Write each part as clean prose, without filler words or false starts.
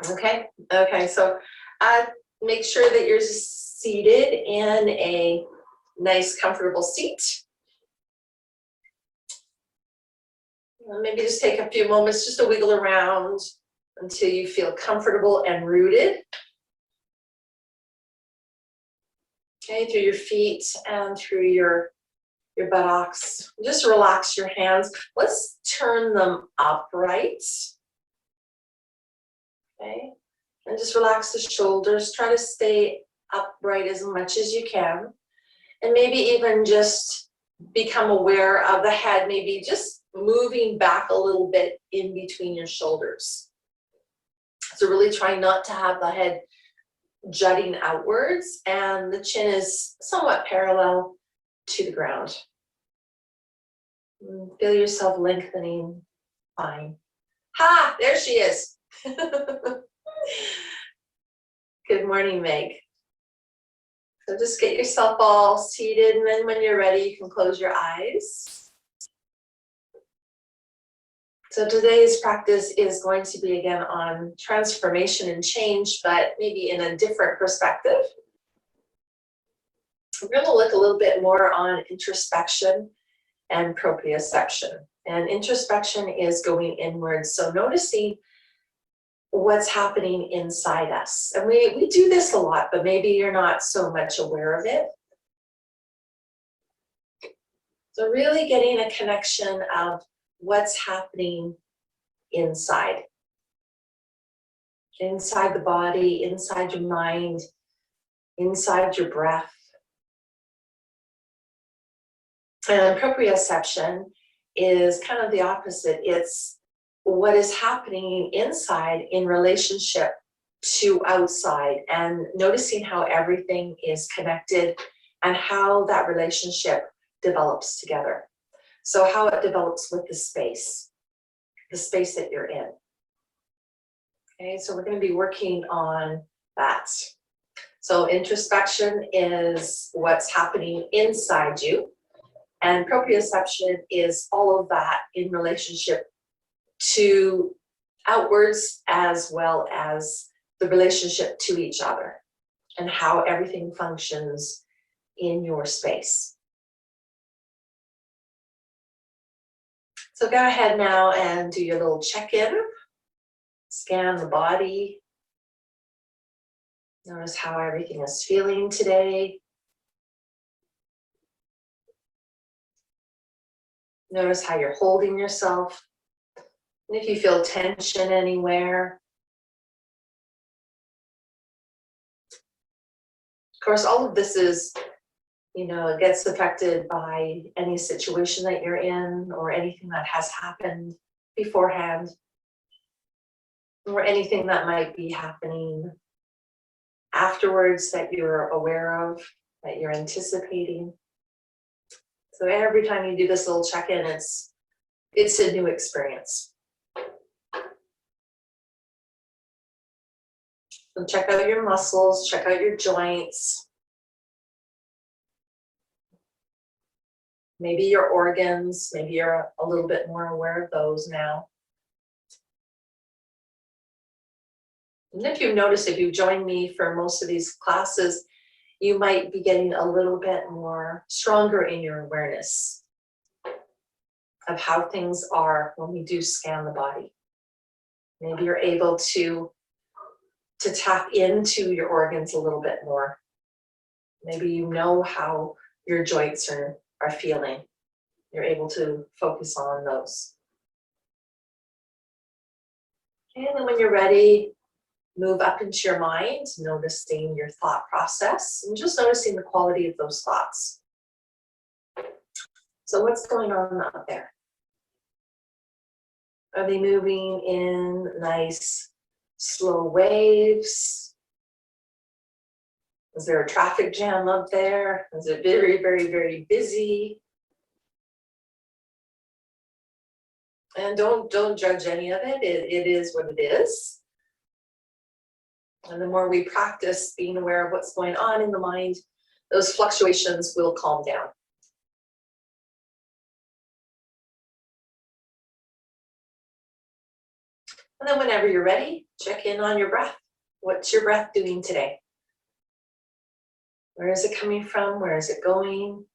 Okay, okay, so make sure that you're seated in a nice, comfortable seat. Maybe just take a few moments just to wiggle around until you feel comfortable and rooted. Okay, through your feet and through your buttocks. Just relax your hands. Let's turn them upright. Okay, and just relax the shoulders. Try to stay upright as much as you can. And maybe even just become aware of the head, maybe just moving back a little bit in between your shoulders. So really try not to have the head jutting outwards, and the chin is somewhat parallel to the ground. Feel yourself lengthening. Fine. Ha! There she is. Good morning, Meg. So just get yourself all seated, and then when you're ready, you can close your eyes. So today's practice is going to be again on transformation and change, but maybe in a different perspective. We're going to look a little bit more on introspection and proprioception. And introspection is going inwards, so noticing what's happening inside us. And we do this a lot, but maybe you're not so much aware of it. So really getting a connection of what's happening inside the body, inside your mind, inside your breath. And proprioception is kind of the opposite. It's what is happening inside in relationship to outside, and noticing how everything is connected and how that relationship develops together. So how it develops with the space that you're in. Okay, so we're going to be working on that. So introspection is what's happening inside you, and proprioception is all of that in relationship to outwards, as well as the relationship to each other and how everything functions in your space. So go ahead now and do your little check-in. Scan the body. Notice how everything is feeling today. Notice how you're holding yourself. And if you feel tension anywhere. Of course, all of this is, it gets affected by any situation that you're in or anything that has happened beforehand, or anything that might be happening afterwards that you're aware of, that you're anticipating. So every time you do this little check-in, it's a new experience. So check out your muscles, check out your joints. Maybe your organs, maybe you're a little bit more aware of those now. And if you've noticed, if you've joined me for most of these classes, you might be getting a little bit more stronger in your awareness of how things are when we do scan the body. Maybe you're able to tap into your organs a little bit more. Maybe you know how your joints are feeling. You're able to focus on those. Okay, and then when you're ready, move up into your mind, noticing your thought process and just noticing the quality of those thoughts. So what's going on out there? Are they moving in nice, slow waves? Is there a traffic jam up there? Is it very, very, very busy? And don't judge any of it. It is what it is. And the more we practice being aware of what's going on in the mind, those fluctuations will calm down. And then whenever you're ready, Check in on your breath. What's your breath doing today? Where is it coming from? Where is it going?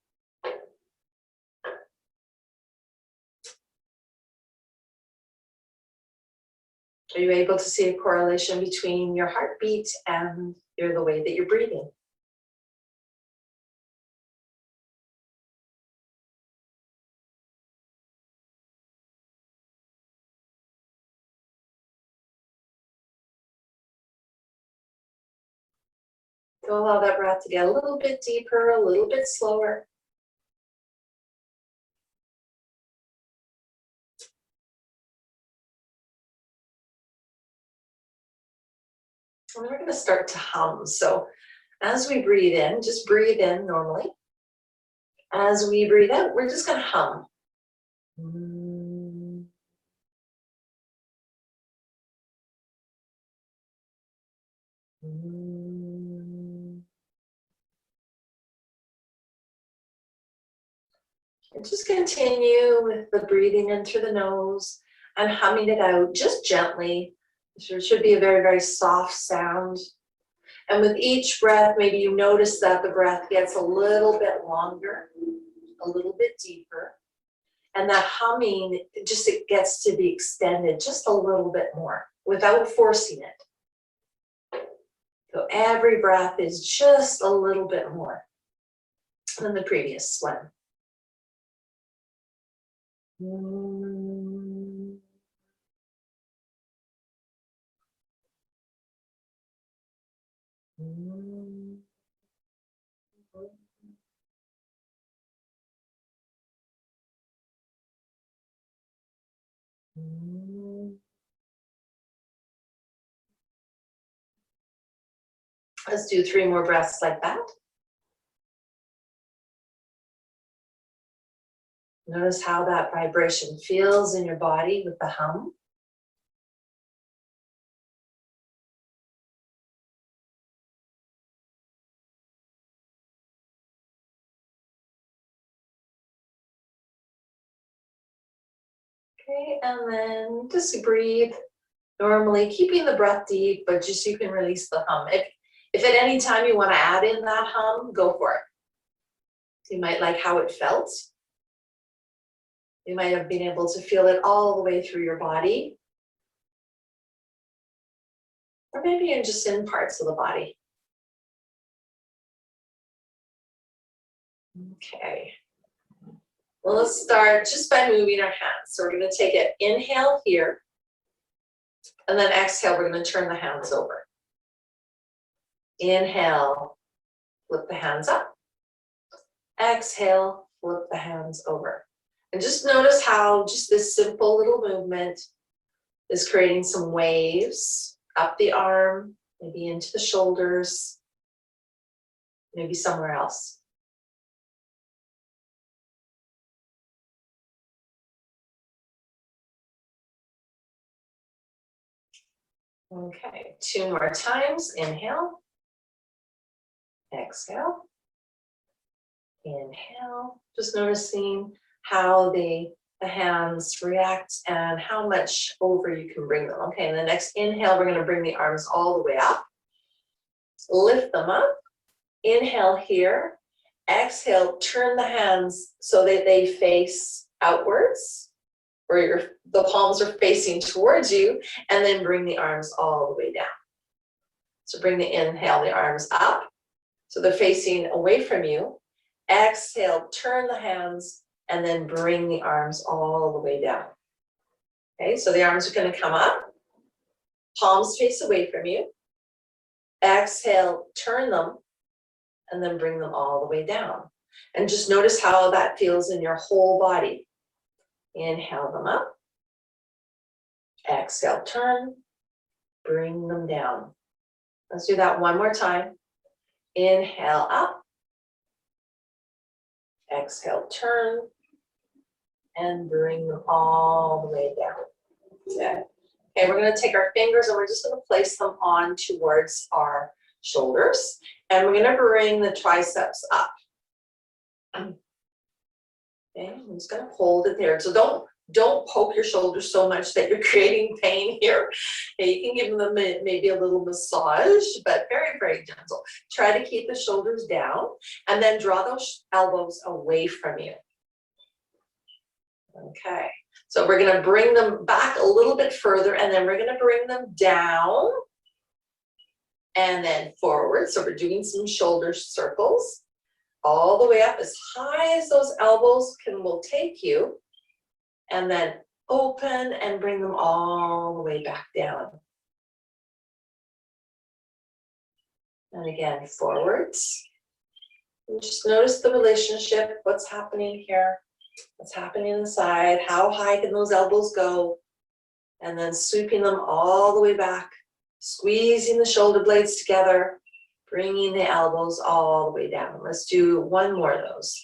Are you able to see a correlation between your heartbeat and the way that you're breathing? Go allow that breath to get a little bit deeper, a little bit slower. And we're going to start to hum. So as we breathe in, just breathe in normally. As we breathe out, we're just going to hum. And just continue with the breathing in through the nose and humming it out just gently. It should be a very, very soft sound. And with each breath, maybe you notice that the breath gets a little bit longer, a little bit deeper. And that humming, it gets to be extended just a little bit more without forcing it. So every breath is just a little bit more than the previous one. Let's do 3 more breaths like that. Notice how that vibration feels in your body with the hum. Okay, and then just breathe normally, keeping the breath deep, but just you can release the hum. If at any time you want to add in that hum, go for it. You might like how it felt. You might have been able to feel it all the way through your body. Or maybe you're just in parts of the body. Okay. Well, let's start just by moving our hands. So we're going to take it, inhale here, and then exhale, we're going to turn the hands over. Inhale, flip the hands up. Exhale, flip the hands over. And just notice how just this simple little movement is creating some waves up the arm, maybe into the shoulders, maybe somewhere else. Okay, 2 more times. Inhale. Exhale. Inhale. Just noticing how the hands react and how much over you can bring them. Okay, and the next inhale, we're going to bring the arms all the way up. Lift them up. Inhale here. Exhale, turn the hands so that they face outwards, or the palms are facing towards you, and then bring the arms all the way down. So bring the inhale, the arms up, so they're facing away from you. Exhale, turn the hands, and then bring the arms all the way down. Okay, so the arms are going to come up, palms face away from you. Exhale, turn them, and then bring them all the way down. And just notice how that feels in your whole body. Inhale them up. Exhale, turn, bring them down. Let's do that one more time. Inhale up. Exhale, turn, and bring them all the way down. Okay. Okay, we're going to take our fingers and we're just going to place them on towards our shoulders. And we're going to bring the triceps up. Okay, I'm just going to hold it there. So Don't poke your shoulders so much that you're creating pain here. Okay, you can give them maybe a little massage, but very, very gentle. Try to keep the shoulders down and then draw those elbows away from you. Okay, so we're gonna bring them back a little bit further and then we're gonna bring them down and then forward. So we're doing some shoulder circles all the way up as high as those elbows will take you, and then open and bring them all the way back down. And again, forwards. And just notice the relationship, what's happening here, what's happening inside, how high can those elbows go, and then sweeping them all the way back, squeezing the shoulder blades together, bringing the elbows all the way down. Let's do one more of those.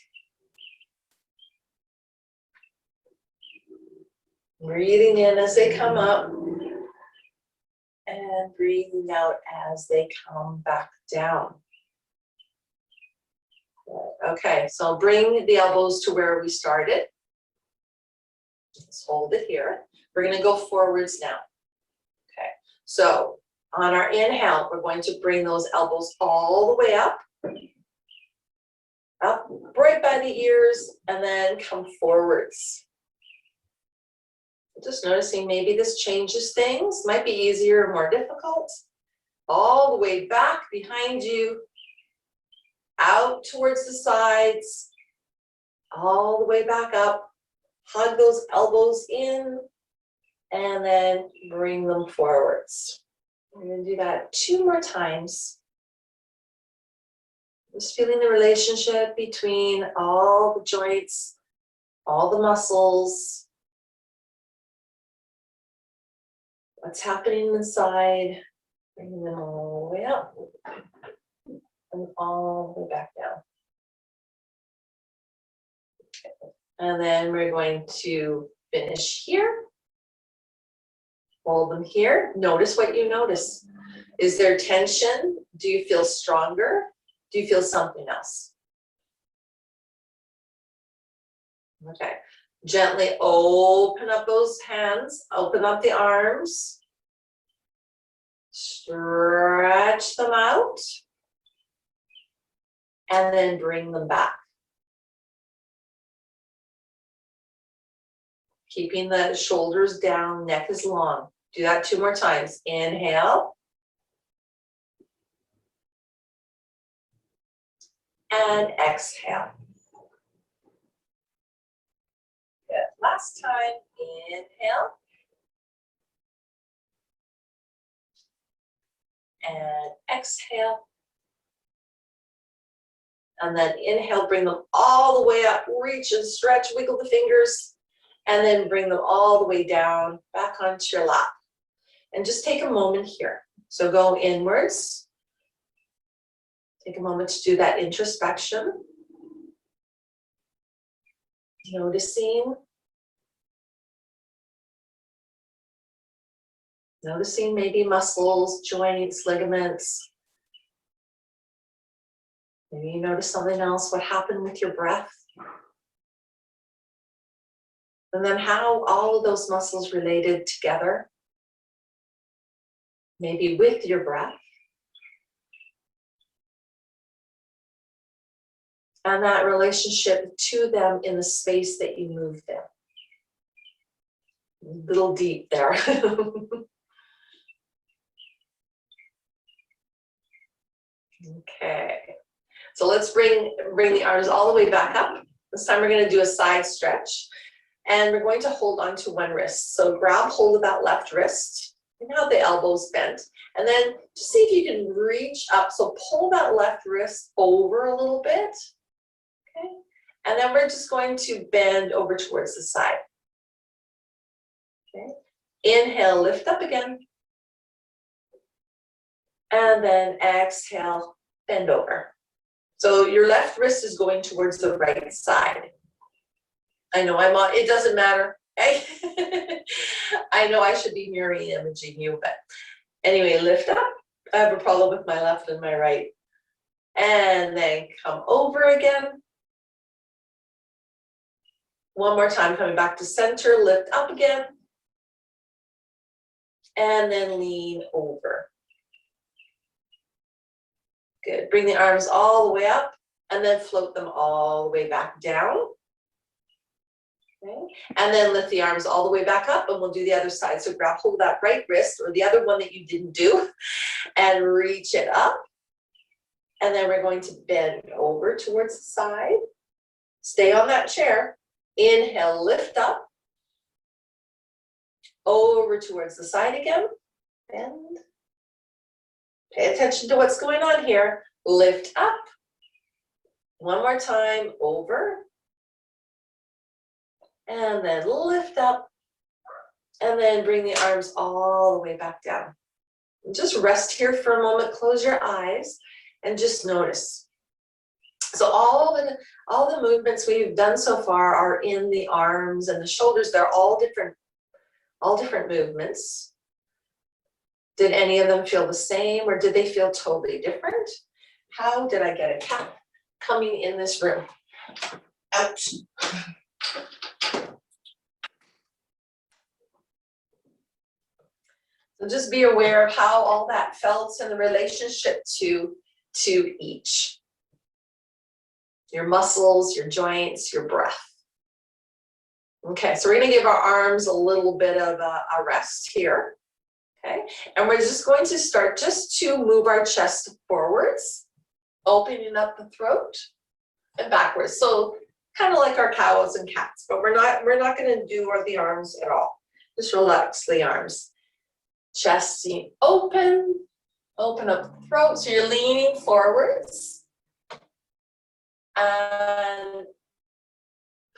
Breathing in as they come up and breathing out as they come back down. Okay, so bring the elbows to where we started. Let's hold it here. We're going to go forwards now. Okay, so on our inhale, we're going to bring those elbows all the way up right by the ears, and then come forwards. Just noticing maybe this changes things, might be easier or more difficult. All the way back behind you, out towards the sides, all the way back up. Hug those elbows in, and then bring them forwards. We're going to do that 2 more times. Just feeling the relationship between all the joints, all the muscles, what's happening inside, bringing them all the way up and all the way back down. Okay. And then we're going to finish here. Hold them here. Notice what you notice. Is there tension? Do you feel stronger? Do you feel something else? Okay. Gently open up those hands, open up the arms, stretch them out, and then bring them back. Keeping the shoulders down, neck is long. Do that 2 more times. Inhale. And exhale. Good. Last time, inhale. And exhale. And then inhale, bring them all the way up, reach and stretch, wiggle the fingers, and then bring them all the way down, back onto your lap. And just take a moment here. So go inwards. Take a moment to do that introspection. Noticing maybe muscles, joints, ligaments. Maybe you notice something else, what happened with your breath. And then how all of those muscles related together. Maybe with your breath. And that relationship to them in the space that you move them. A little deep there. Okay. So let's bring the arms all the way back up. This time we're going to do a side stretch. And we're going to hold on to one wrist. So grab hold of that left wrist. And now the elbows bent. And then just see if you can reach up. So pull that left wrist over a little bit. Okay. And then we're just going to bend over towards the side. Okay. Inhale, lift up again. And then exhale, bend over. So your left wrist is going towards the right side. I know I'm on, it doesn't matter. Okay? I know I should be mirroring imaging you, but anyway, lift up. I have a problem with my left and my right. And then come over again. One more time, coming back to center, lift up again. And then lean over. Good, bring the arms all the way up and then float them all the way back down. Okay, and then lift the arms all the way back up and we'll do the other side. So grab hold of that right wrist or the other one that you didn't do and reach it up. And then we're going to bend over towards the side. Stay on that chair. Inhale, lift up. Over towards the side again. Bend. Pay attention to what's going on here. Lift up. One more time, over. And then lift up. And then bring the arms all the way back down. And just rest here for a moment, close your eyes, and just notice. So all the movements we've done so far are in the arms and the shoulders. They're all different movements. Did any of them feel the same or did they feel totally different? How did I get a cat coming in this room? Ouch. So just be aware of how all that felt in the relationship to each. Your muscles, your joints, your breath. Okay, so we're gonna give our arms a little bit of a rest here. Okay, and we're just going to start just to move our chest forwards, opening up the throat and backwards. So kind of like our cows and cats, but we're not gonna do the arms at all. Just relax the arms. Chest open up the throat. So you're leaning forwards and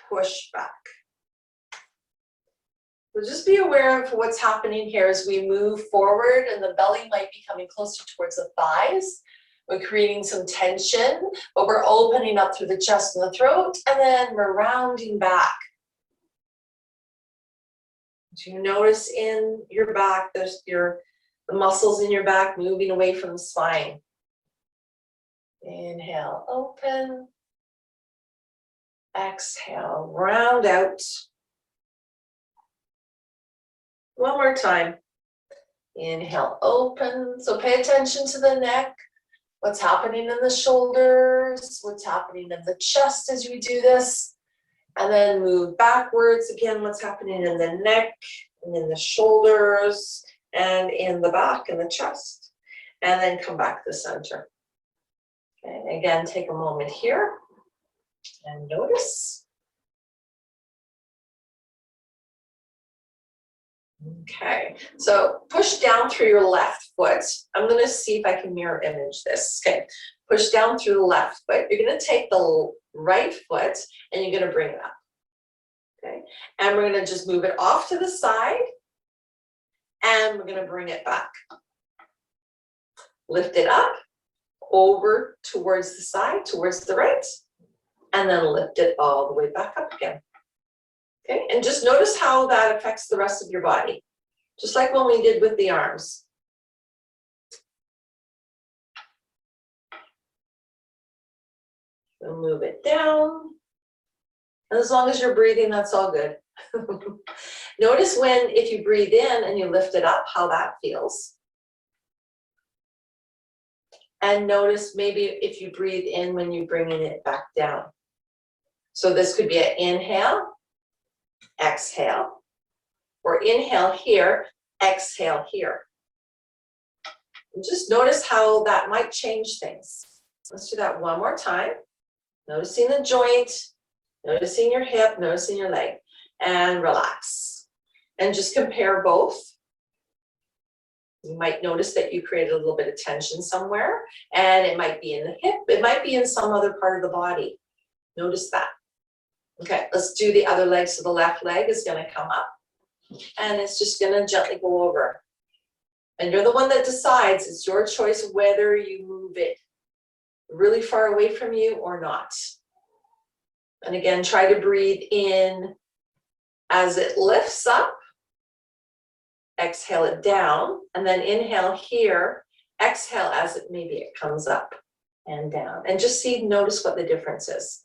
push back. So just be aware of what's happening here as we move forward and the belly might be coming closer towards the thighs. We're creating some tension, but we're opening up through the chest and the throat, and then we're rounding back. So you notice in your back, there's the muscles in your back moving away from the spine. Inhale, open. Exhale, round out. One more time. Inhale, open. So pay attention to the neck. What's happening in the shoulders? What's happening in the chest as we do this? And then move backwards. Again, what's happening in the neck and in the shoulders and in the back and the chest. And then come back to the center. Okay, again, take a moment here and notice. Okay, so push down through your left foot. I'm going to see if I can mirror image this. Okay, push down through the left foot. You're going to take the right foot and you're going to bring it up. Okay, and we're going to just move it off to the side and we're going to bring it back. Lift it up, over towards the side, towards the right, and then lift it all the way back up again. Okay, and just notice how that affects the rest of your body, just like when we did with the arms. So move it down. And as long as you're breathing, that's all good. Notice if you breathe in and you lift it up, how that feels. And notice maybe if you breathe in when you're bringing it back down. So this could be an inhale, exhale, or inhale here, exhale here. And just notice how that might change things. Let's do that one more time. Noticing the joint, noticing your hip, noticing your leg, and relax. And just compare both. You might notice that you created a little bit of tension somewhere, and it might be in the hip, it might be in some other part of the body. Notice that. Okay, let's do the other leg. So the left leg is going to come up, and it's just going to gently go over. And you're the one that decides. It's your choice whether you move it really far away from you or not. And again, try to breathe in as it lifts up. Exhale it down, and then inhale here. Exhale as maybe it comes up and down. And just notice what the difference is.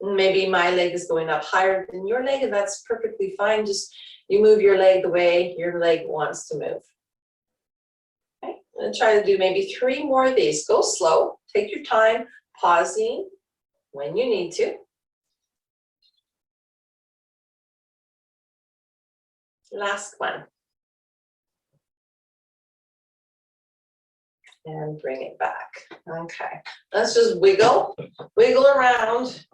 Maybe my leg is going up higher than your leg, and that's perfectly fine. Just you move your leg the way your leg wants to move. Okay, I'm gonna try to do maybe 3 more of these. Go slow, take your time, pausing when you need to. Last one. And bring it back. Okay, let's just wiggle around.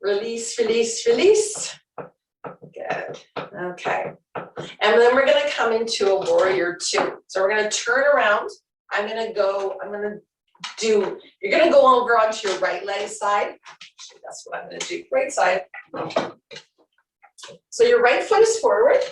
Release, release, release. Good. Okay. And then we're going to come into a warrior 2. So we're going to turn around. You're going to go over onto your right leg side. That's what I'm going to do. Right side. So your right foot is forward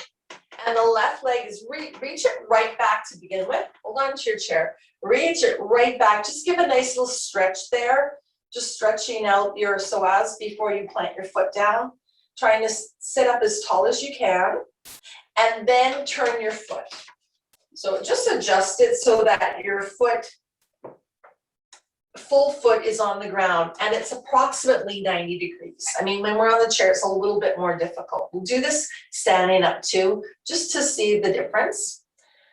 and the left leg is reach it right back to begin with. Hold on to your chair. Reach it right back. Just give a nice little stretch there. Just stretching out your psoas before you plant your foot down. Trying to sit up as tall as you can. And then turn your foot. So just adjust it so that your full foot is on the ground and it's approximately 90 degrees. I mean, when we're on the chair, it's a little bit more difficult. We'll do this standing up too, just to see the difference.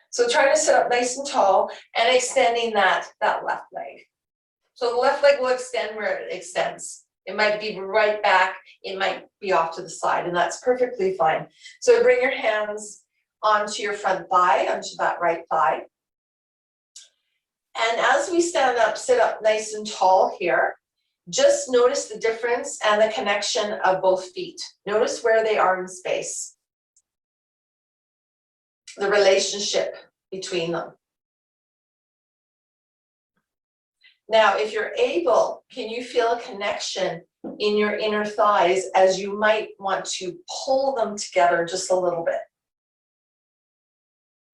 So trying to sit up nice and tall and extending that left leg. So the left leg will extend where it extends. It might be right back, it might be off to the side, and that's perfectly fine. So bring your hands onto your front thigh, onto that right thigh. And as we stand up, sit up nice and tall here, just notice the difference and the connection of both feet. Notice where they are in space. The relationship between them. Now, if you're able, can you feel a connection in your inner thighs as you might want to pull them together just a little bit?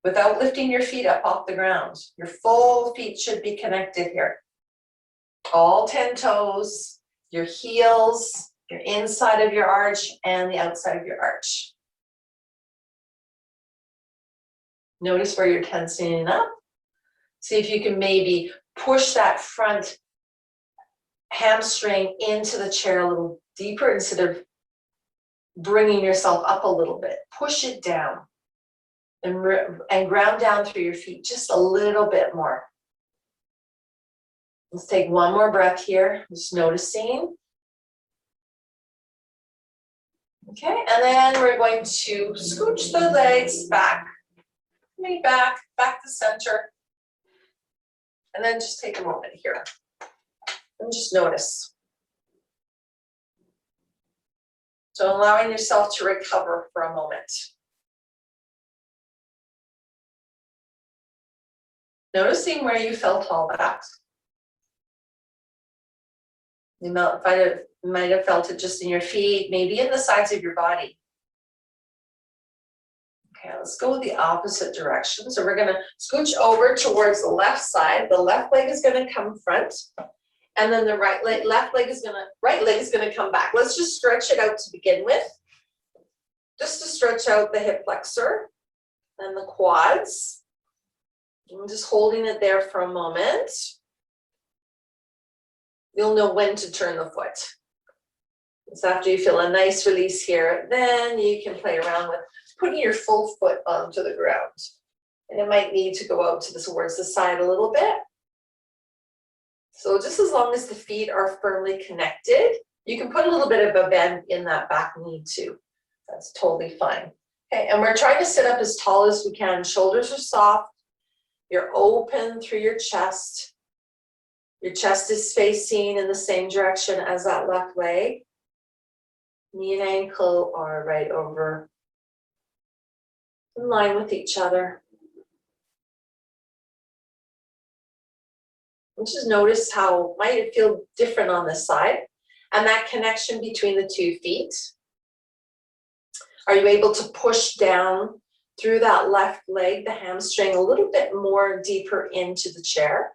Without lifting your feet up off the ground. Your full feet should be connected here. All 10 toes, your heels, your inside of your arch, and the outside of your arch. Notice where you're tensing up. See if you can maybe push that front hamstring into the chair a little deeper instead of bringing yourself up a little bit. Push it down and ground down through your feet just a little bit more. Let's take one more breath here, just noticing. Okay, and then we're going to scooch the legs back, maybe back to center. And then just take a moment here and just notice. So allowing yourself to recover for a moment. Noticing where you felt all that. You might have felt it just in your feet, maybe in the sides of your body. Okay, let's go the opposite direction. So we're going to scooch over towards the left side. The left leg is going to come front, and then the right leg is going to come back. Let's just stretch it out to begin with. Just to stretch out the hip flexor and the quads. I'm just holding it there for a moment. You'll know when to turn the foot. So after you feel a nice release here, then you can play around with putting your full foot onto the ground. And it might need to go out towards the side a little bit. So just as long as the feet are firmly connected, you can put a little bit of a bend in that back knee too. That's totally fine. Okay, and we're trying to sit up as tall as we can. Shoulders are soft. You're open through your chest. Your chest is facing in the same direction as that left leg. Knee and ankle are right over in line with each other. And just notice how might it feel different on this side, and that connection between the 2 feet. Are you able to push down through that left leg, the hamstring, a little bit more deeper into the chair?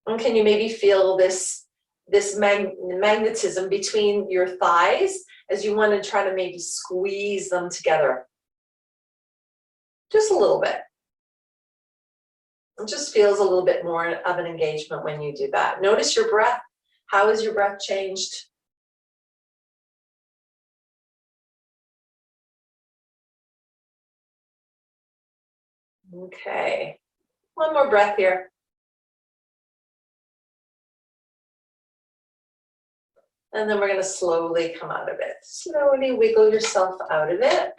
And can you maybe feel this magnetism between your thighs as you want to try to maybe squeeze them together? Just a little bit. It just feels a little bit more of an engagement when you do that. Notice your breath. How is your breath changed? Okay, one more breath here. And then we're going to slowly come out of it. Slowly wiggle yourself out of it.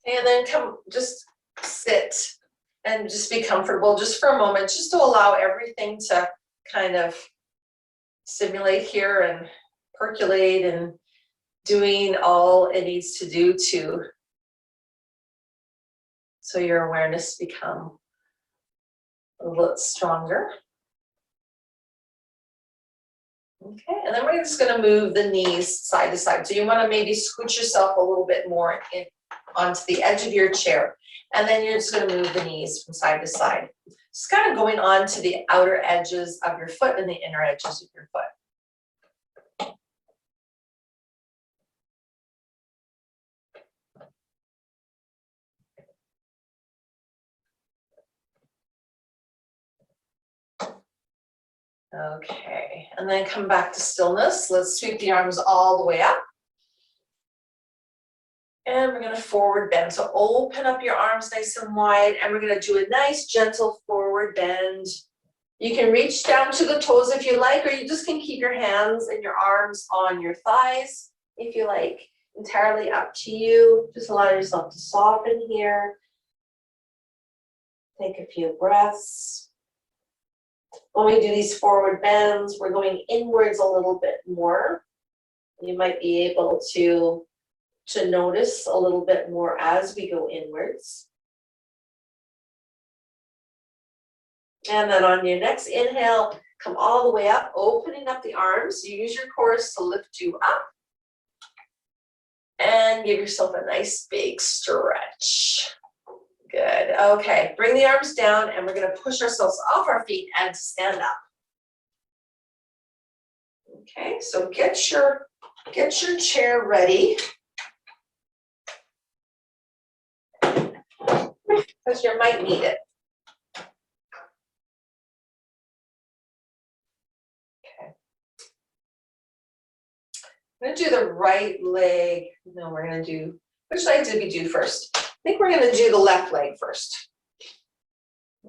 And then just sit and just be comfortable just for a moment, just to allow everything to kind of simulate here and percolate and doing all it needs to do so your awareness become a little stronger. Okay, and then we're just going to move the knees side to side. So you want to maybe scoot yourself a little bit more onto the edge of your chair. And then you're just going to move the knees from side to side. Just kind of going on to the outer edges of your foot and the inner edges of your foot. Okay, and then come back to stillness. Let's sweep the arms all the way up. And we're going to forward bend. So open up your arms nice and wide, and we're going to do a nice gentle forward bend. You can reach down to the toes if you like, or you just can keep your hands and your arms on your thighs if you like. Entirely up to you. Just allow yourself to soften here. Take a few breaths. When we do these forward bends, we're going inwards a little bit more. You might be able to notice a little bit more as we go inwards. And then on your next inhale, come all the way up, opening up the arms. You use your cores to lift you up. And give yourself a nice big stretch. Good. Okay, bring the arms down, and we're going to push ourselves off our feet and stand up. Okay, so get your chair ready. Because you might need it. Okay. I'm going to do the right leg. No, we're going to do, which leg did we do first? I think we're going to do the left leg first.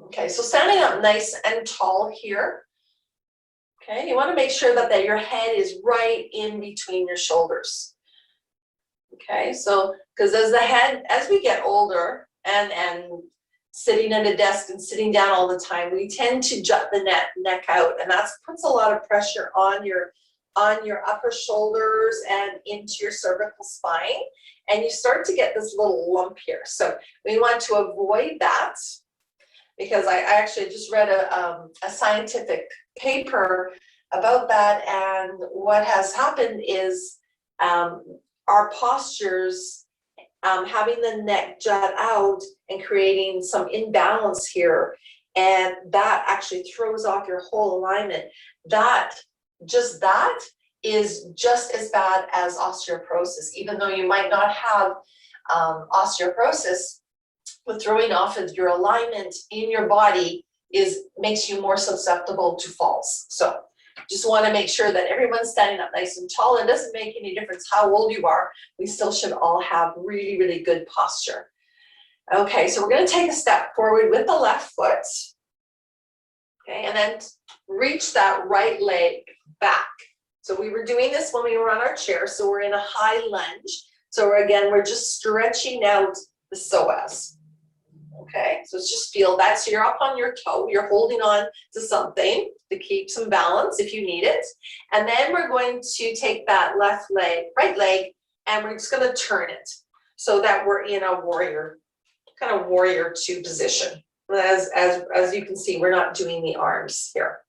Okay, so standing up nice and tall here. Okay, you want to make sure that your head is right in between your shoulders. Okay, so because as we get older and sitting at a desk and sitting down all the time, we tend to jut the neck out, and that puts a lot of pressure on your upper shoulders and into your cervical spine, and you start to get this little lump here. So we want to avoid that, because I actually just read a scientific paper about that, and what has happened is our postures, having the neck jut out and creating some imbalance here, and that actually throws off your whole alignment. That is just as bad as osteoporosis. Even though you might not have osteoporosis, the throwing off of your alignment in your body makes you more susceptible to falls. So just want to make sure that everyone's standing up nice and tall. It doesn't make any difference how old you are. We still should all have really, really good posture. Okay, so we're going to take a step forward with the left foot. Okay, and then reach that right leg back. So we were doing this when we were on our chair, so we're in a high lunge. So we're just stretching out the psoas. Okay, so just feel that. So you're up on your toe, you're holding on to something to keep some balance if you need it. And then we're going to take that right leg, and we're just going to turn it so that we're in a warrior 2 position. As you can see, we're not doing the arms here.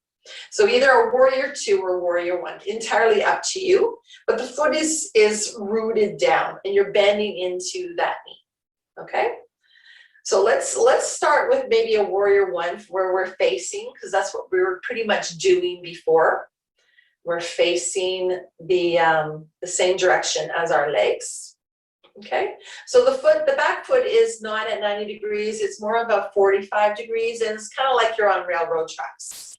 So either a warrior 2 or warrior 1, entirely up to you, but the foot is rooted down and you're bending into that knee. Okay, so let's start with maybe a warrior 1 where we're facing, because that's what we were pretty much doing before. We're facing the same direction as our legs. Okay, so the back foot is not at 90 degrees, it's more about 45 degrees, and it's kind of like you're on railroad tracks.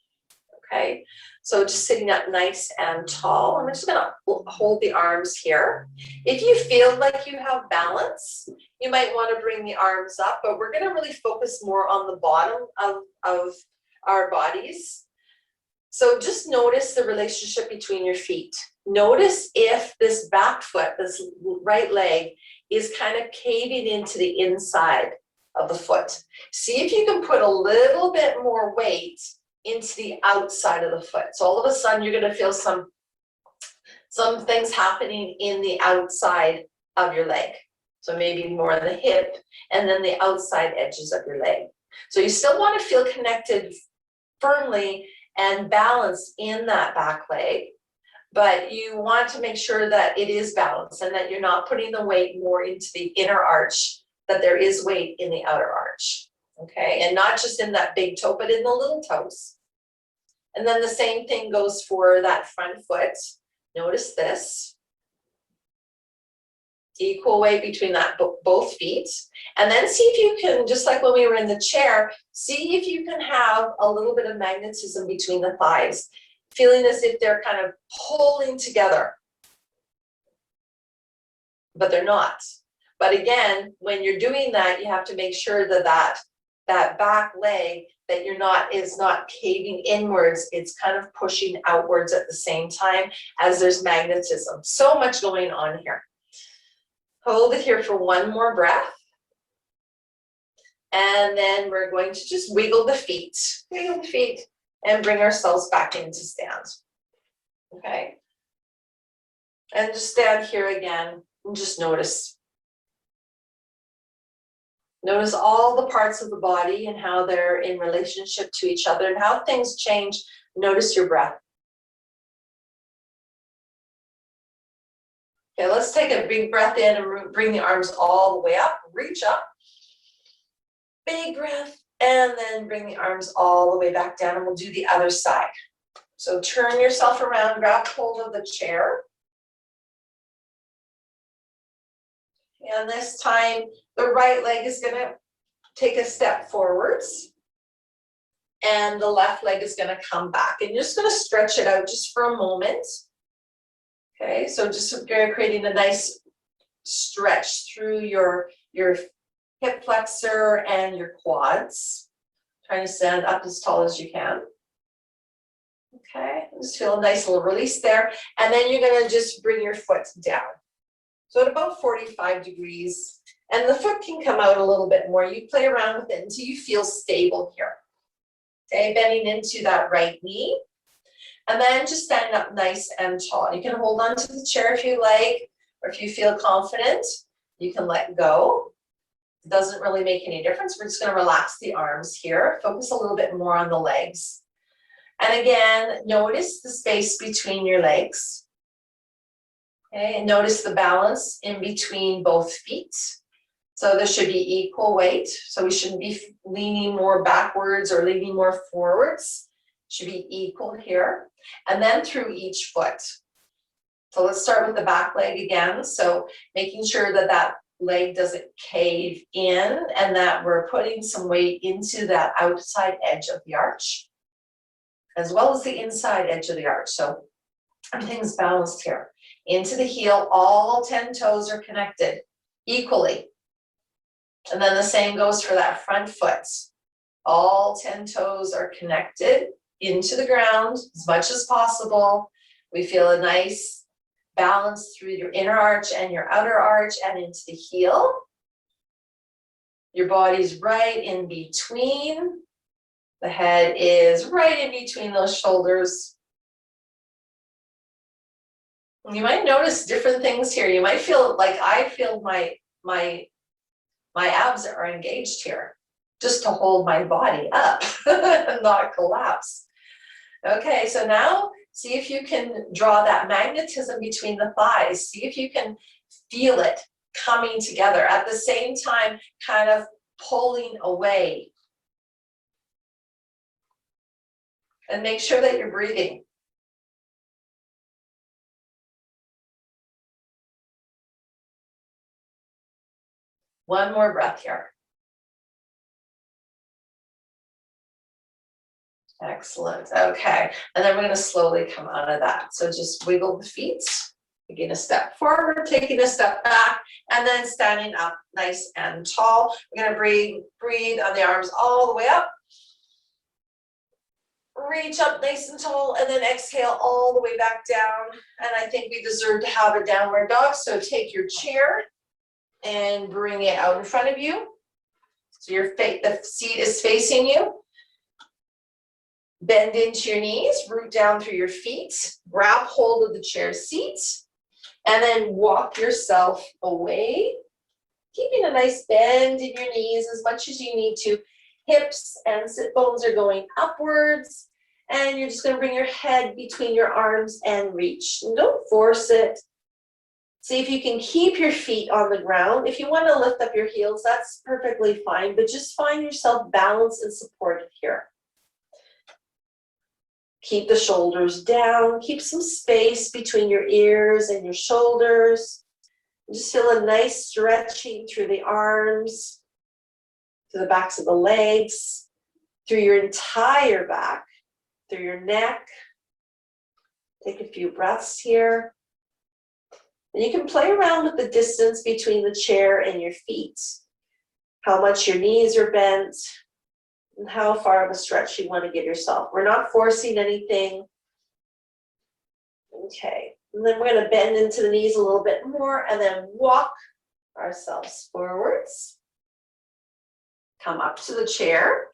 Okay, so just sitting up nice and tall. I'm just gonna hold the arms here. If you feel like you have balance, you might want to bring the arms up, but we're gonna really focus more on the bottom of our bodies. So just notice the relationship between your feet. Notice if this back foot, this right leg, is kind of caving into the inside of the foot. See if you can put a little bit more weight into the outside of the foot. So all of a sudden you're going to feel some things happening in the outside of your leg. So maybe more on the hip and then the outside edges of your leg. So you still want to feel connected firmly and balanced in that back leg, but you want to make sure that it is balanced and that you're not putting the weight more into the inner arch, that there is weight in the outer arch, okay? And not just in that big toe, but in the little toes. And then the same thing goes for that front foot. Notice this. Equal weight between that both feet. And then see if you can, just like when we were in the chair, see if you can have a little bit of magnetism between the thighs, feeling as if they're kind of pulling together, but they're not. But again, when you're doing that, you have to make sure that that back leg that is not caving inwards, it's kind of pushing outwards at the same time as there's magnetism. So much going on here. Hold it here for one more breath. And then we're going to just wiggle the feet and bring ourselves back into stand. Okay. And just stand here again and just notice. Notice all the parts of the body and how they're in relationship to each other and how things change. Notice your breath. Okay, let's take a big breath in and bring the arms all the way up. Reach up. Big breath. And then bring the arms all the way back down, and we'll do the other side. So turn yourself around, grab hold of the chair. And this time, the right leg is gonna take a step forwards. And the left leg is gonna come back. And you're just gonna stretch it out just for a moment. Okay, so just creating a nice stretch through your hip flexor and your quads. Trying to stand up as tall as you can. Okay, just feel a nice little release there. And then you're gonna just bring your foot down. So at about 45 degrees, and the foot can come out a little bit more. You play around with it until you feel stable here. Okay, bending into that right knee. And then just stand up nice and tall. You can hold on to the chair if you like, or if you feel confident, you can let go. It doesn't really make any difference. We're just going to relax the arms here, focus a little bit more on the legs. And again, notice the space between your legs. Okay, and notice the balance in between both feet. So there should be equal weight. So we shouldn't be leaning more backwards or leaning more forwards. Should be equal here. And then through each foot. So let's start with the back leg again. So making sure that that leg doesn't cave in and that we're putting some weight into that outside edge of the arch, as well as the inside edge of the arch. So everything's balanced here. Into the heel, all 10 toes are connected equally. And then the same goes for that front foot. All 10 toes are connected into the ground as much as possible. We feel a nice balance through your inner arch and your outer arch and into the heel. Your body's right in between. The head is right in between those shoulders. You might notice different things here. You might feel like I feel my abs are engaged here, just to hold my body up and not collapse. Okay, so now see if you can draw that magnetism between the thighs. See if you can feel it coming together at the same time, kind of pulling away. And make sure that you're breathing. One more breath here. Excellent. Okay. And then we're going to slowly come out of that. So just wiggle the feet, taking a step forward, taking a step back, and then standing up nice and tall. We're going to breathe on the arms all the way up. Reach up nice and tall, and then exhale all the way back down. And I think we deserve to have a downward dog. So take your chair and bring it out in front of you. So the seat is facing you. Bend into your knees, root down through your feet, grab hold of the chair seat, and then walk yourself away, keeping a nice bend in your knees as much as you need to. Hips and sit bones are going upwards, and you're just going to bring your head between your arms and reach. And don't force it. See if you can keep your feet on the ground. If you want to lift up your heels, that's perfectly fine, but just find yourself balanced and supported here. Keep the shoulders down, keep some space between your ears and your shoulders. Just feel a nice stretching through the arms, to the backs of the legs, through your entire back, through your neck. Take a few breaths here. And you can play around with the distance between the chair and your feet, how much your knees are bent, and how far of a stretch you want to give yourself. We're not forcing anything. Okay, and then we're going to bend into the knees a little bit more and then walk ourselves forwards. Come up to the chair.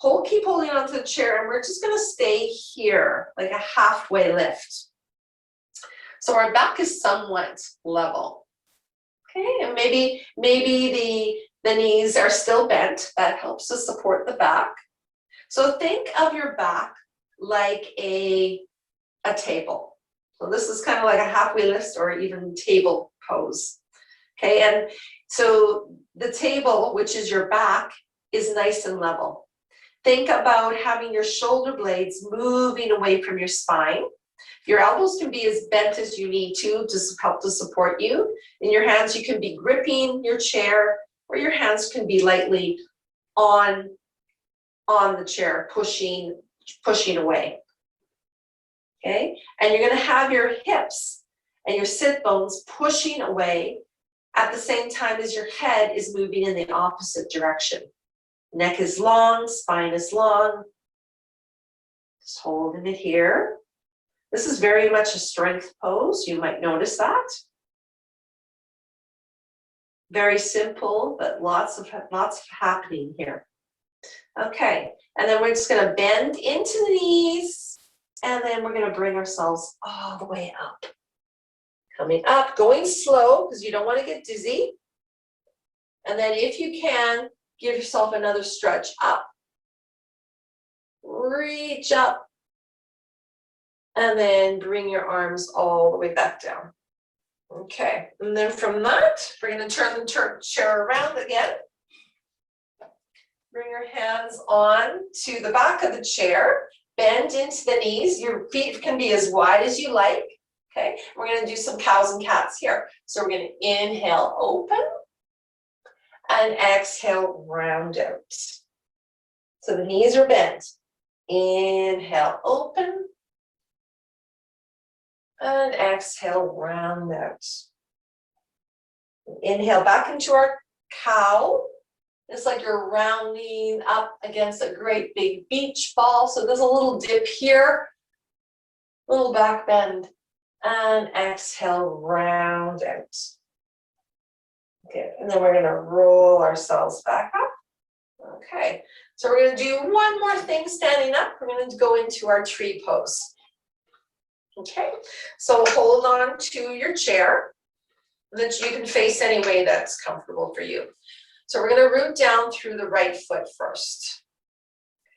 Keep holding onto the chair, and we're just going to stay here, like a halfway lift. So our back is somewhat level. Okay, and maybe the knees are still bent. That helps to support the back. So think of your back like a table. So this is kind of like a halfway lift or even table pose. Okay, and so the table, which is your back, is nice and level. Think about having your shoulder blades moving away from your spine. Your elbows can be as bent as you need to help to support you. In your hands, you can be gripping your chair, or your hands can be lightly on the chair, pushing away. Okay, and you're going to have your hips and your sit bones pushing away at the same time as your head is moving in the opposite direction. Neck is long, spine is long. Just holding it here. This is very much a strength pose. You might notice that. Very simple, but lots of happening here. Okay, and then we're just going to bend into the knees, and then we're going to bring ourselves all the way up. Coming up, going slow because you don't want to get dizzy. And then if you can, give yourself another stretch up. Reach up. And then bring your arms all the way back down. Okay, and then from that, we're going to turn the chair around again. Bring your hands on to the back of the chair. Bend into the knees. Your feet can be as wide as you like. Okay, we're going to do some cows and cats here. So we're going to inhale, open, and exhale, round out. So the knees are bent. Inhale, open, and exhale, round out. Inhale back into our cow. It's like you're rounding up against a great big beach ball. So there's a little dip here, little back bend, and exhale, round out. Okay, and then we're going to roll ourselves back up. Okay, so we're going to do one more thing standing up. We're going to go into our tree pose. Okay, so hold on to your chair that you can face any way that's comfortable for you. So we're going to root down through the right foot first.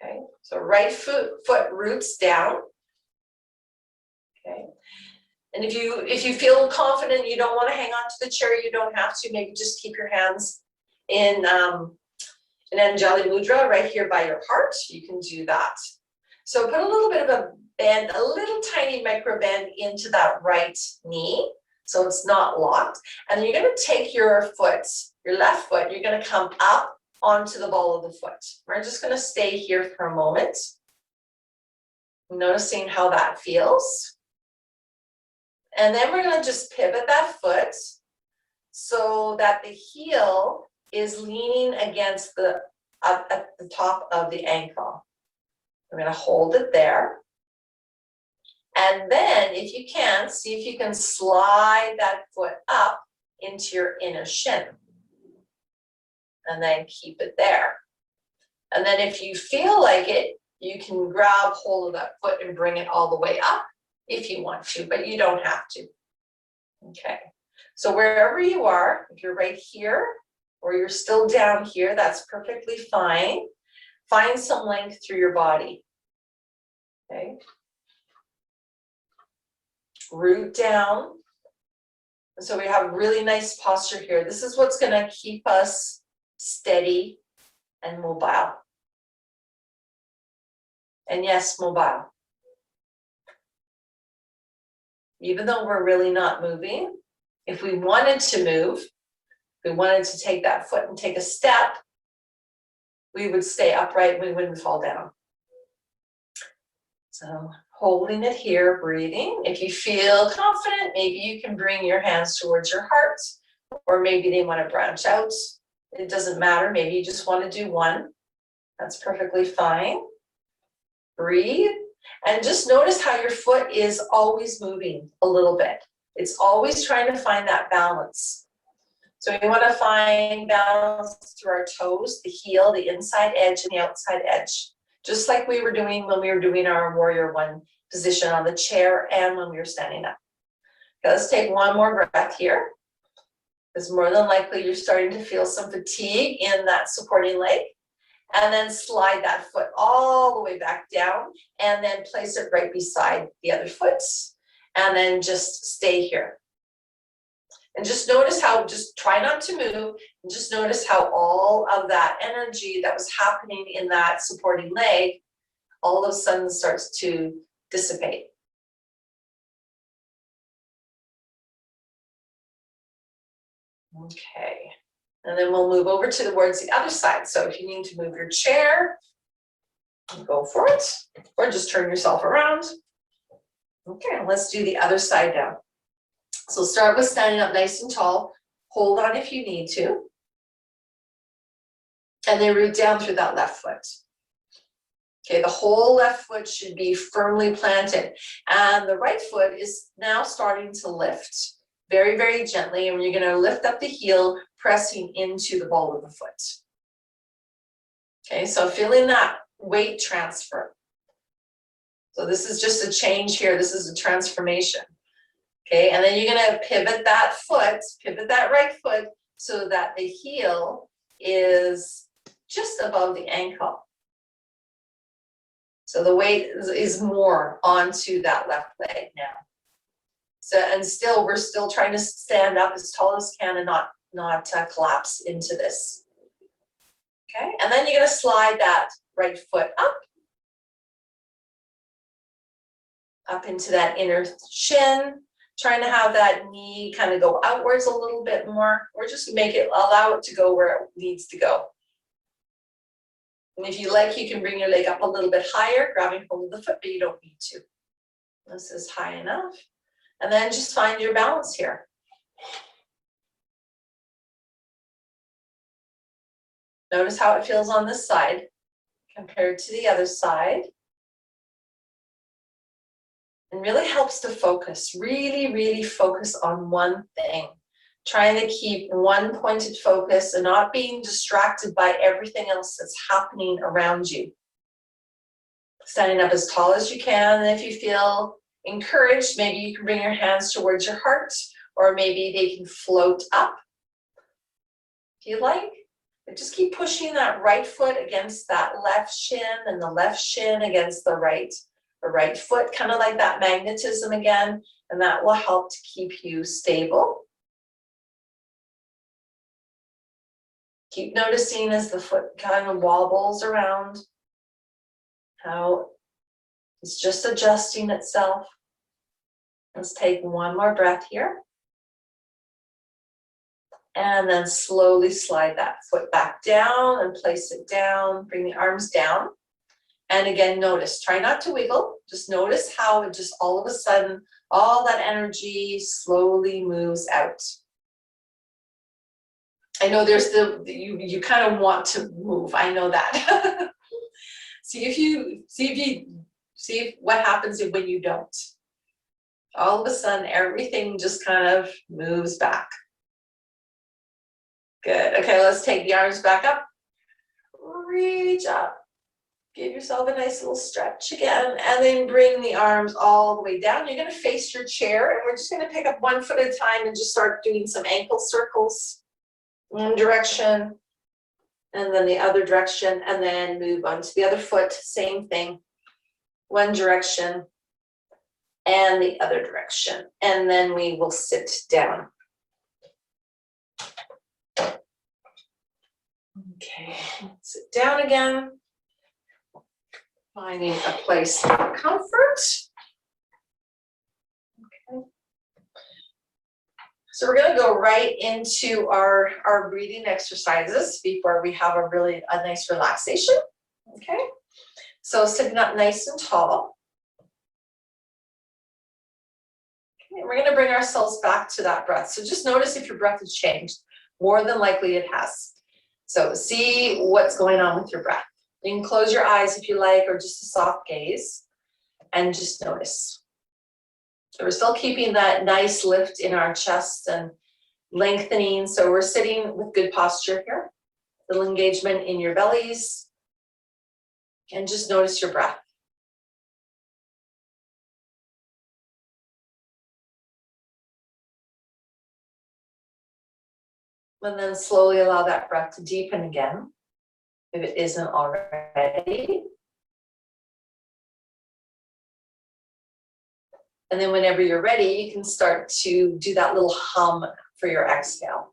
Okay, so right foot roots down. Okay, and if you feel confident, you don't want to hang on to the chair, you don't have to. Maybe just keep your hands in Anjali Mudra right here by your heart. You can do that. So put a little bit of a bend, a little tiny micro bend into that right knee, so it's not locked. And you're going to take your foot, your left foot, you're going to come up onto the ball of the foot. We're just going to stay here for a moment, noticing how that feels. And then we're going to just pivot that foot so that the heel is leaning against the at the top of the ankle. We're going to hold it there. And then if you can, see if you can slide that foot up into your inner shin. And then keep it there. And then if you feel like it, you can grab hold of that foot and bring it all the way up if you want to, but you don't have to. Okay, so wherever you are, if you're right here or you're still down here, that's perfectly fine. Find some length through your body. Okay. Root down. And so we have really nice posture here. This is what's going to keep us steady and mobile. And yes, mobile. Even though we're really not moving, if we wanted to move, if we wanted to take that foot and take a step, we would stay upright, we wouldn't fall down. So holding it here, breathing. If you feel confident, maybe you can bring your hands towards your heart, or maybe they want to branch out. It doesn't matter, maybe you just want to do one. That's perfectly fine. Breathe, and just notice how your foot is always moving a little bit. It's always trying to find that balance. So we want to find balance through our toes, the heel, the inside edge, and the outside edge. Just like we were doing when we were doing our Warrior One position on the chair and when we were standing up. Okay, let's take one more breath here. Because more than likely you're starting to feel some fatigue in that supporting leg. And then slide that foot all the way back down and then place it right beside the other foot. And then just stay here. And just notice how, just try not to move, and just notice how all of that energy that was happening in that supporting leg all of a sudden starts to dissipate. Okay. And then we'll move over towards the other side. So if you need to move your chair, go for it, or just turn yourself around. Okay, let's do the other side now. So start with standing up nice and tall. Hold on if you need to. And then root down through that left foot. Okay, the whole left foot should be firmly planted. And the right foot is now starting to lift very, very gently. And you're going to lift up the heel, pressing into the ball of the foot. Okay, so feeling that weight transfer. So this is just a change here. This is a transformation. Okay, and then you're going to pivot that foot, pivot that right foot so that the heel is just above the ankle. So the weight is more onto that left leg now. So, and still, we're still trying to stand up as tall as can and not collapse into this. Okay, and then you're going to slide that right foot up into that inner shin, trying to have that knee kind of go outwards a little bit more, or just allow it to go where it needs to go. And if you like, you can bring your leg up a little bit higher, grabbing hold of the foot, but you don't need to. This is high enough. And then just find your balance here. Notice how it feels on this side compared to the other side. And really helps to focus, really, really focus on one thing. Trying to keep one pointed focus and not being distracted by everything else that's happening around you. Standing up as tall as you can, and if you feel encouraged, maybe you can bring your hands towards your heart, or maybe they can float up, if you like. But just keep pushing that right foot against that left shin, and the left shin against the right foot, kind of like that magnetism again, and that will help to keep you stable. Keep noticing as the foot kind of wobbles around, how it's just adjusting itself. Let's take one more breath here. And then slowly slide that foot back down and place it down, bring the arms down. And again, notice, try not to wiggle, just notice how it just all of a sudden, all that energy slowly moves out. I know there's you kind of want to move, I know that. see what happens when you don't. All of a sudden, everything just kind of moves back. Good, okay, let's take the arms back up. Reach up. Give yourself a nice little stretch again, and then bring the arms all the way down. You're gonna face your chair, and we're just gonna pick up one foot at a time and just start doing some ankle circles. One direction, and then the other direction, and then move on to the other foot, same thing. One direction, and the other direction, and then we will sit down. Okay, sit down again. Finding a place of comfort. Okay. So we're going to go right into our breathing exercises before we have a nice relaxation. Okay. So sitting up nice and tall. Okay, we're going to bring ourselves back to that breath. So just notice if your breath has changed. More than likely it has. So see what's going on with your breath. You can close your eyes if you like, or just a soft gaze, and just notice. So we're still keeping that nice lift in our chest and lengthening. So we're sitting with good posture here. Little engagement in your bellies. And just notice your breath. And then slowly allow that breath to deepen again, if it isn't already. And then whenever you're ready, you can start to do that little hum for your exhale.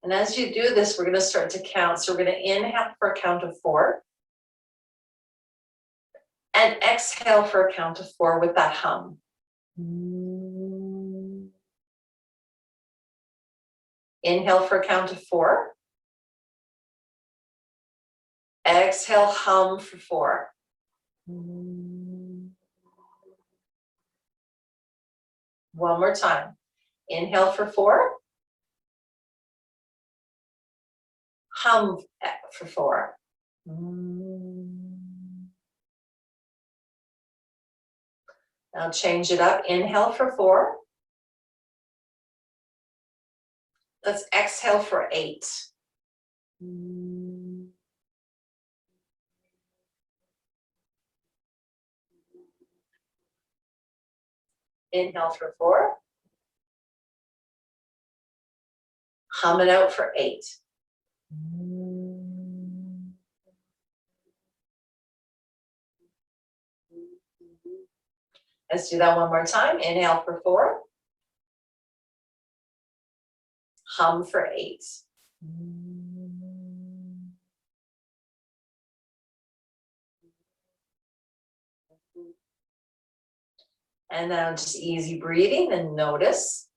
And as you do this, we're going to start to count. So we're going to inhale for a count of 4. And exhale for a count of 4 with that hum. Inhale for a count of 4. Exhale, hum for 4. One more time. Inhale for 4. Hum for 4. Now change it up. Inhale for 4. Let's exhale for 8. Inhale for 4. Hum it out for 8. Let's do that one more time. Inhale for 4. Hum for 8. And now just easy breathing and notice.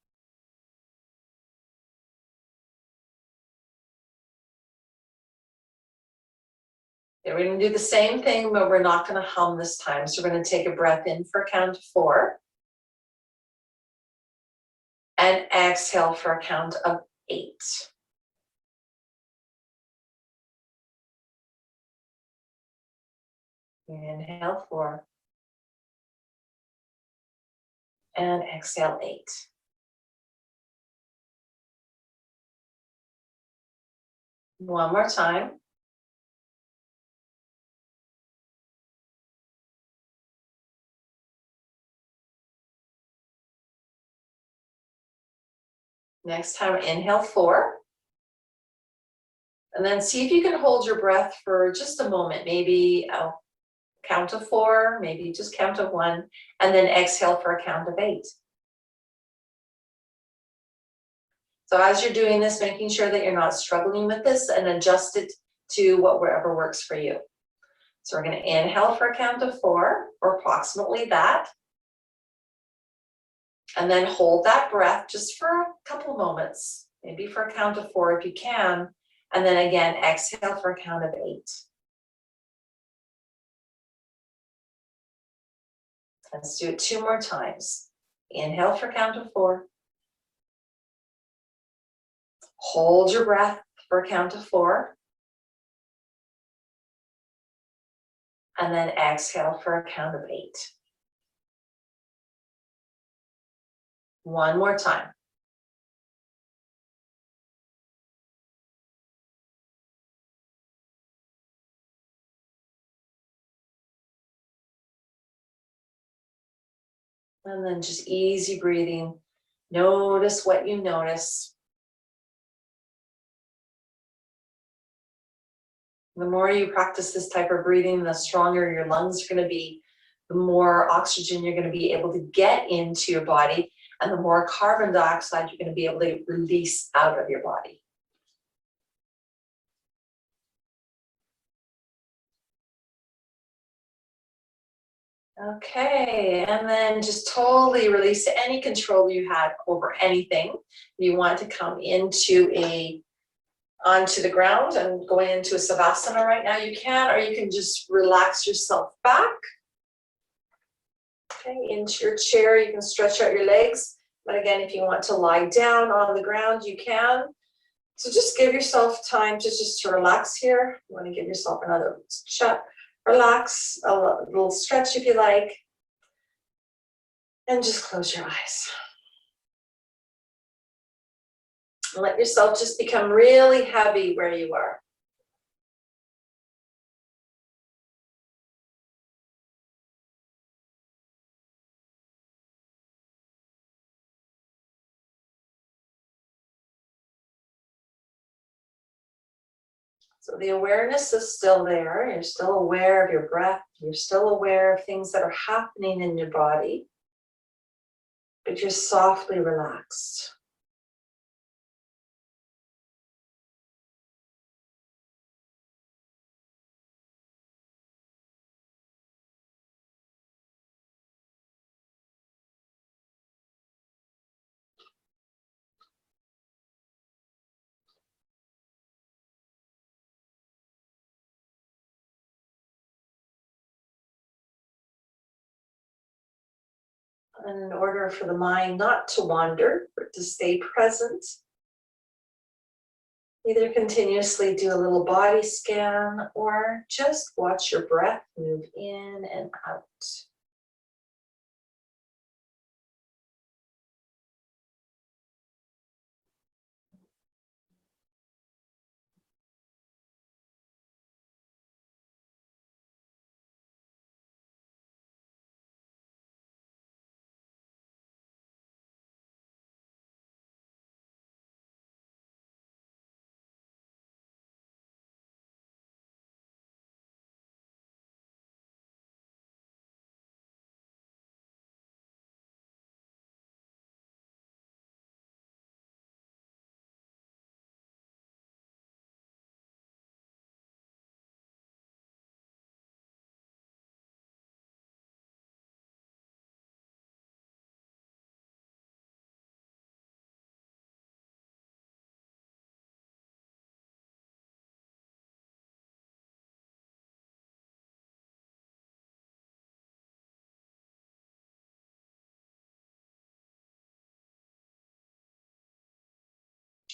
Okay, we're going to do the same thing, but we're not going to hum this time. So we're going to take a breath in for a count of 4. And exhale for a count of 8. Inhale 4. And exhale 8. One more time. Next time, inhale 4. And then see if you can hold your breath for just a moment. Maybe a count of 4, maybe just count of 1, and then exhale for a count of 8. So as you're doing this, making sure that you're not struggling with this, and adjust it to whatever works for you. So we're going to inhale for a count of 4, or approximately that. And then hold that breath just for a couple moments, maybe for a count of 4 if you can. And then again, exhale for a count of 8. Let's do it 2 more times. Inhale for a count of 4. Hold your breath for a count of 4. And then exhale for a count of 8. One more time. And then just easy breathing. Notice what you notice. The more you practice this type of breathing, the stronger your lungs are going to be, the more oxygen you're going to be able to get into your body, and the more carbon dioxide you're going to be able to release out of your body. Okay, and then just totally release any control you had over anything. If you want to come onto the ground and going into a savasana right now, you can, or you can just relax yourself back. Okay, into your chair, you can stretch out your legs. But again, if you want to lie down on the ground, you can. So just give yourself time to relax here. You want to give yourself another shot. Relax, a little stretch if you like. And just close your eyes. And let yourself just become really heavy where you are. So the awareness is still there. You're still aware of your breath. You're still aware of things that are happening in your body. But you're softly relaxed. And in order for the mind not to wander, but to stay present, either continuously do a little body scan or just watch your breath move in and out.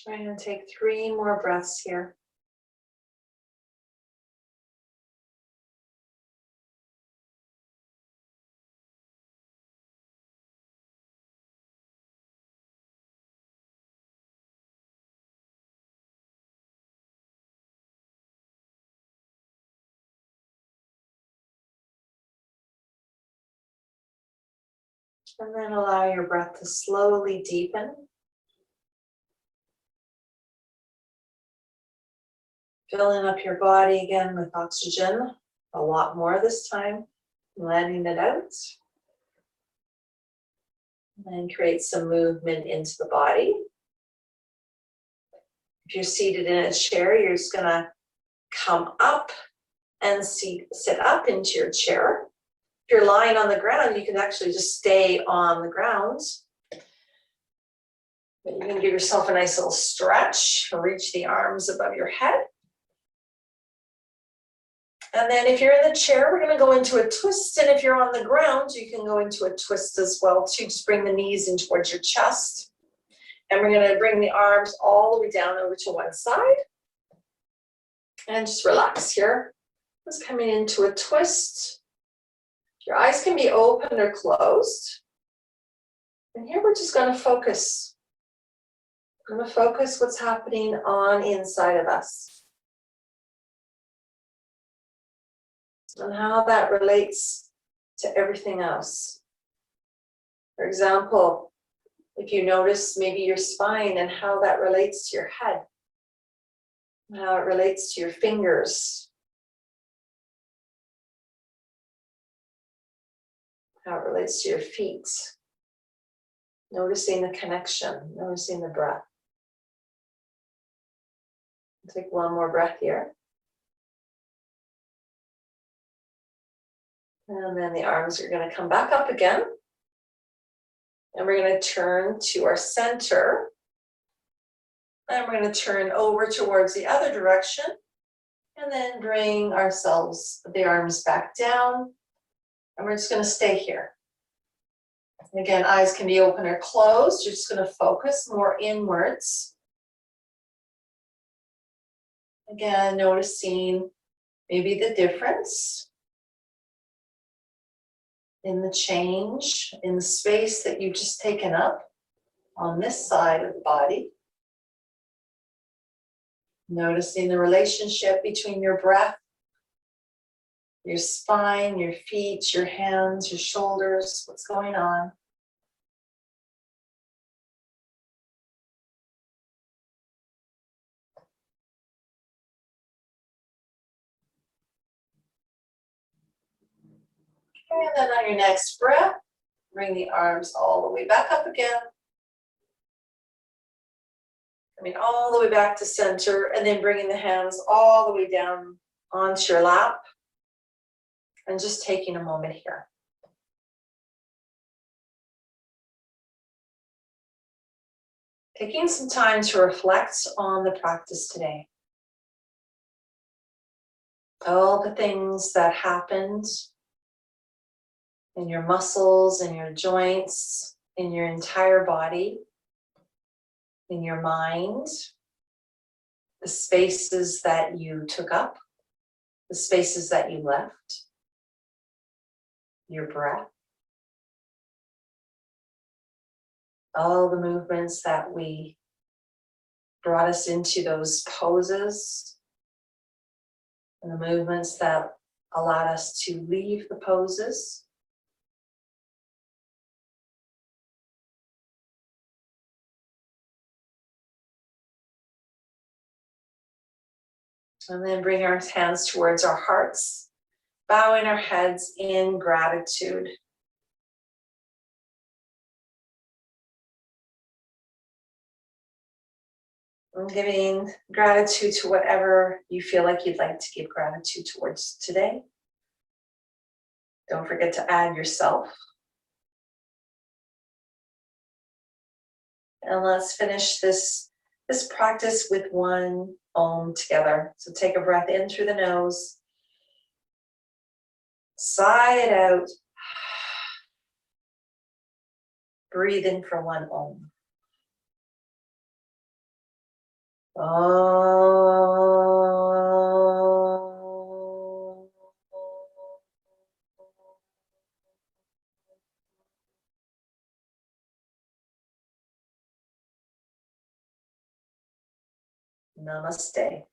I'm going to take 3 more breaths here. And then allow your breath to slowly deepen. Filling up your body again with oxygen, a lot more this time, letting it out. And create some movement into the body. If you're seated in a chair, you're just gonna come up and sit up into your chair. If you're lying on the ground, you can actually just stay on the ground. But you can give yourself a nice little stretch, reach the arms above your head. And then if you're in the chair, we're gonna go into a twist. And if you're on the ground, you can go into a twist as well too. Just bring the knees in towards your chest. And we're gonna bring the arms all the way down over to one side. And just relax here. Just coming into a twist. Your eyes can be open or closed. And here we're just gonna focus. We're gonna focus what's happening on inside of us. And how that relates to everything else. For example, if you notice maybe your spine and how that relates to your head, how it relates to your fingers, how it relates to your feet, noticing the connection, noticing the breath. Take one more breath here. And then the arms are going to come back up again. And we're going to turn to our center. And we're going to turn over towards the other direction. And then bring the arms back down. And we're just going to stay here. And again, eyes can be open or closed. You're just going to focus more inwards. Again, noticing maybe the difference in the change, in the space that you've just taken up on this side of the body. Noticing the relationship between your breath, your spine, your feet, your hands, your shoulders, what's going on. And then on your next breath, bring the arms all the way back up again. Coming all the way back to center, and then bringing the hands all the way down onto your lap. And just taking a moment here. Taking some time to reflect on the practice today. All the things that happened in your muscles, in your joints, in your entire body, in your mind, the spaces that you took up, the spaces that you left, your breath, all the movements that brought us into those poses, and the movements that allowed us to leave the poses. And then bring our hands towards our hearts, bowing our heads in gratitude. And giving gratitude to whatever you feel like you'd like to give gratitude towards today. Don't forget to add yourself. And let's finish this practice with one Om together. So take a breath in through the nose. Sigh it out. Breathe in for one Om. Om. Namaste.